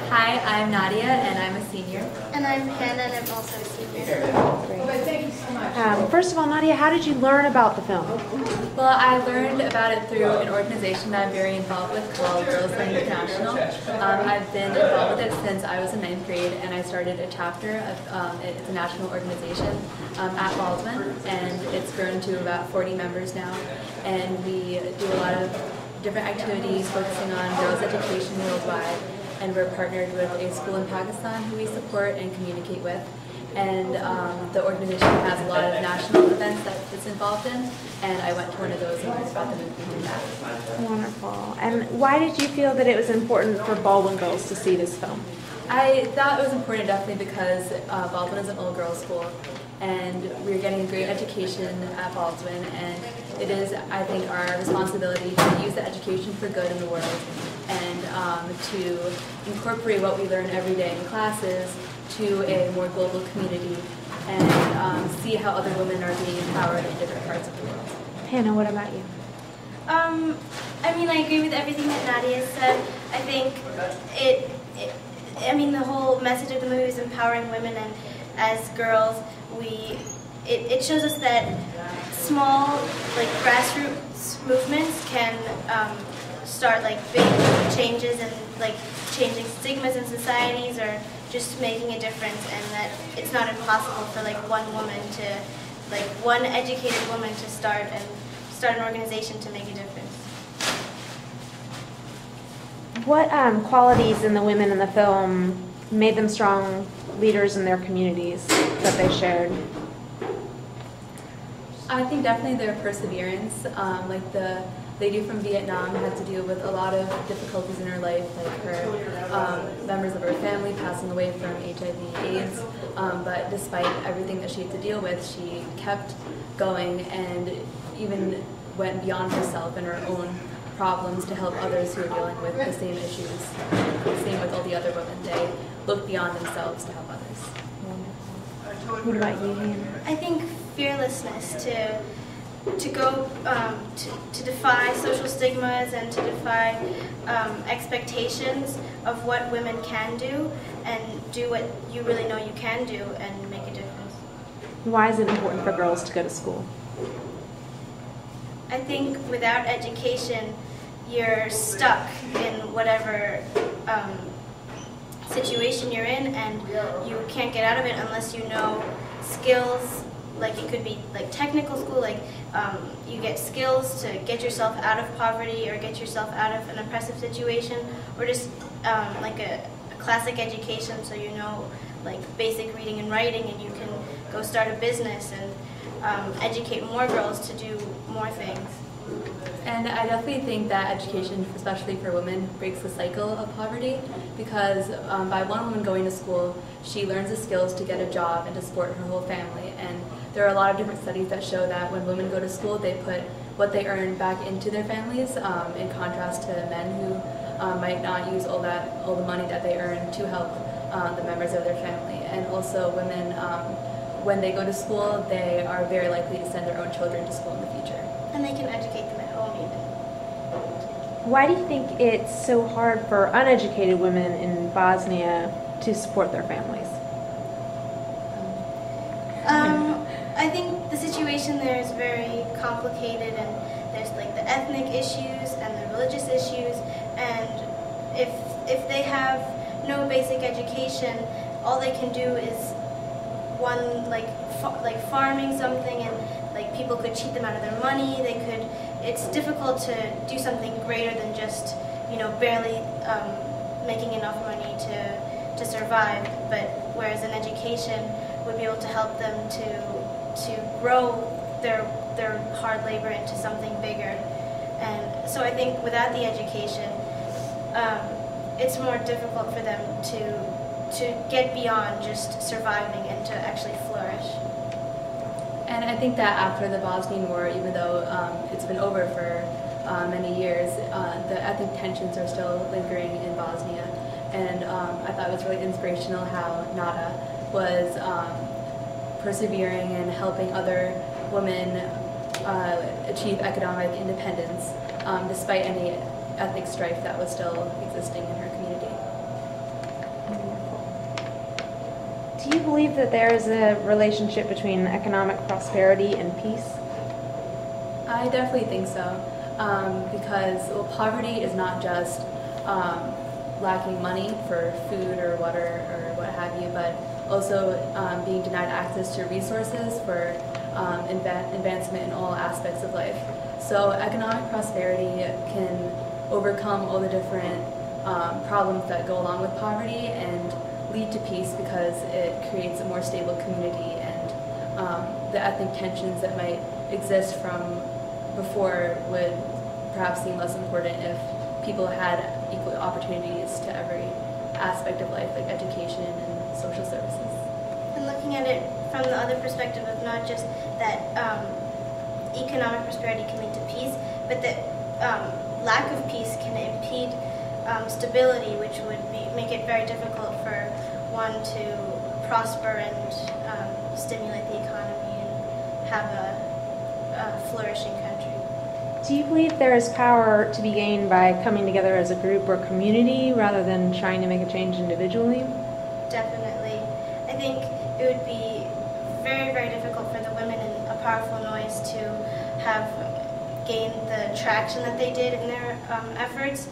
Hi, I'm Nadia, and I'm a senior. And I'm Hannah, and I'm also a senior. Thank you so much. First of all, Nadia, how did you learn about the film? Well, I learned about it through an organization that I'm very involved with called Girls Learn International. I've been involved with it since I was in 9th grade, and I started a chapter of it's a national organization at Baldwin, and it's grown to about 40 members now. And we do a lot of different activities focusing on girls' education worldwide. And we're partnered with a school in Pakistan who we support and communicate with. And the organization has a lot of national events that it's involved in, and I went to one of those and learned about them and we did that. Wonderful. And why did you feel that it was important for Baldwin girls to see this film? I thought it was important definitely because Baldwin is an all-girls school, and we're getting a great education at Baldwin, and it is, I think, our responsibility to use the education for good in the world, and to incorporate what we learn every day in classes to a more global community, and see how other women are being empowered in different parts of the world. Hannah, what about you? I agree with everything that Nadia said. I think the whole message of the movie is empowering women, and as girls, it shows us that small, grassroots movements can start big changes and changing stigmas in societies, or just making a difference, and that it's not impossible for one woman to, one educated woman to start an organization to make a difference. What qualities in the women in the film made them strong leaders in their communities that they shared? I think definitely their perseverance. The lady from Vietnam had to deal with a lot of difficulties in her life, like her members of her family passing away from HIV/AIDS. But despite everything that she had to deal with, she kept going and even went beyond herself and her own problems to help others who are dealing with the same issues. Same with all the other women. They look beyond themselves to help others. What about you, Hannah? I think fearlessness to go to defy social stigmas and to defy expectations of what women can do, and do what you really know you can do and make a difference. Why is it important for girls to go to school? I think without education, you're stuck in whatever situation you're in, and you can't get out of it unless you know skills. It could be technical school, you get skills to get yourself out of poverty or get yourself out of an oppressive situation, or just a classic education, so you know basic reading and writing, and you can go start a business and educate more girls to do more things. And I definitely think that education, especially for women, breaks the cycle of poverty, because by one woman going to school, she learns the skills to get a job and to support her whole family. And there are a lot of different studies that show that when women go to school, they put what they earn back into their families, in contrast to men who might not use all the money that they earn to help the members of their family. And also women, when they go to school, they are very likely to send their own children to school in the future. And they can educate them at home even. Why do you think it's so hard for uneducated women in Bosnia to support their families? I think the situation there is very complicated, and there's the ethnic issues and the religious issues, and if they have no basic education, all they can do is farming something, and people could cheat them out of their money. It's difficult to do something greater than just barely making enough money to survive. But whereas an education would be able to help them to grow their hard labor into something bigger. And so I think without the education, it's more difficult for them to get beyond just surviving and to actually flourish. And I think that after the Bosnian War, even though it's been over for many years, the ethnic tensions are still lingering in Bosnia. And I thought it was really inspirational how Nadia was persevering and helping other women achieve economic independence, despite any ethnic strife that was still existing in her community. Do you believe that there is a relationship between economic prosperity and peace? I definitely think so, because poverty is not just lacking money for food or water or what have you, but also being denied access to resources for advancement in all aspects of life. So economic prosperity can overcome all the different problems that go along with poverty and lead to peace because it creates a more stable community, and the ethnic tensions that might exist from before would perhaps seem less important if people had equal opportunities to every aspect of life, like education and social services. And looking at it from the other perspective of not just that economic prosperity can lead to peace, but that lack of peace can impede stability, which would make it very difficult for one to prosper and stimulate the economy and have a flourishing country. Do you believe there is power to be gained by coming together as a group or community rather than trying to make a change individually? Definitely. I think it would be very, very difficult for the women in A Powerful Noise to have gained the traction that they did in their efforts.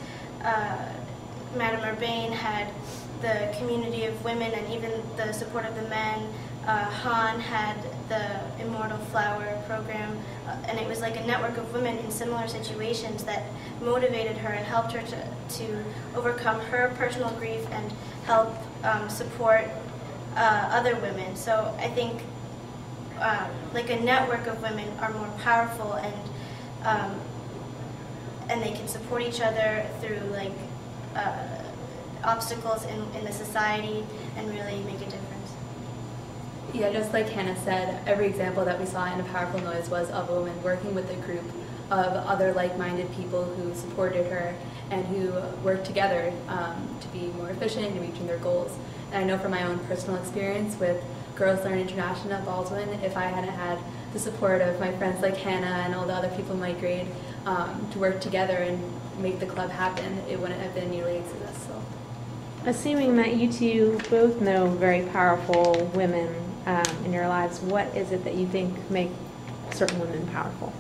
Madame Urbane had the community of women and even the support of the men. Han had the Immortal Flower program, and it was like a network of women in similar situations that motivated her and helped her to overcome her personal grief and help support other women. So I think like a network of women are more powerful, and they can support each other through like obstacles in the society and really make a difference. Yeah, just like Hannah said, every example that we saw in A Powerful Noise was of a woman working with a group of other like-minded people who supported her and who worked together to be more efficient in reaching their goals. And I know from my own personal experience with Girls Learn International at Baldwin, if I hadn't had the support of my friends like Hannah and all the other people in my grade to work together and make the club happen, it wouldn't have been nearly as successful. Assuming that you two both know very powerful women in your lives, what is it that you think make certain women powerful?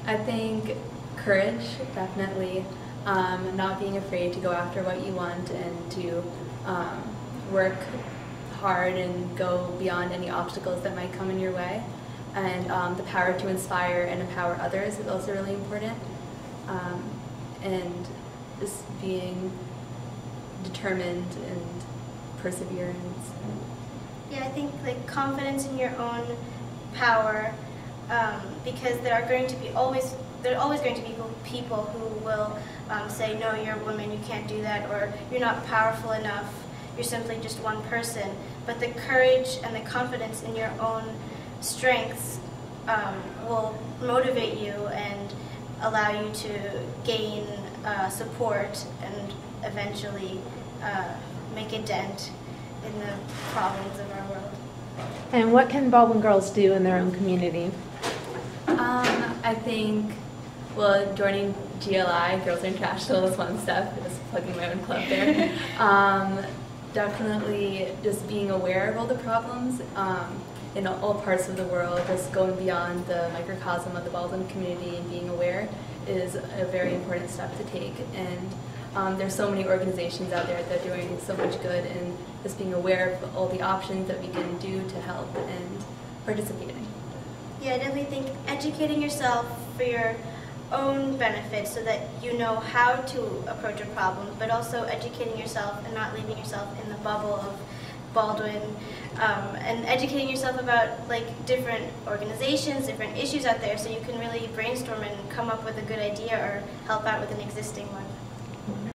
I think courage, definitely. Not being afraid to go after what you want and to work hard and go beyond any obstacles that might come in your way. And the power to inspire and empower others is also really important. And just being determined and perseverance. Yeah, I think like confidence in your own power, because there are always going to be people who will say, no, you're a woman, you can't do that, or you're not powerful enough, you're simply just one person. But the courage and the confidence in your own strengths will motivate you and allow you to gain support and eventually make a dent in the problems of our world. And what can Baldwin girls do in their own community? I think, well, joining GLI, Girls International, is one step, just plugging my own club there. Definitely just being aware of all the problems in all parts of the world, just going beyond the microcosm of the Baldwin community and being aware is a very important step to take. And there's so many organizations out there that are doing so much good, and just being aware of all the options that we can do to help and participating. Yeah, I definitely think educating yourself for your own benefit so that you know how to approach a problem, but also educating yourself and not leaving yourself in the bubble of Baldwin, and educating yourself about like different organizations, different issues out there, so you can really brainstorm and come up with a good idea or help out with an existing one.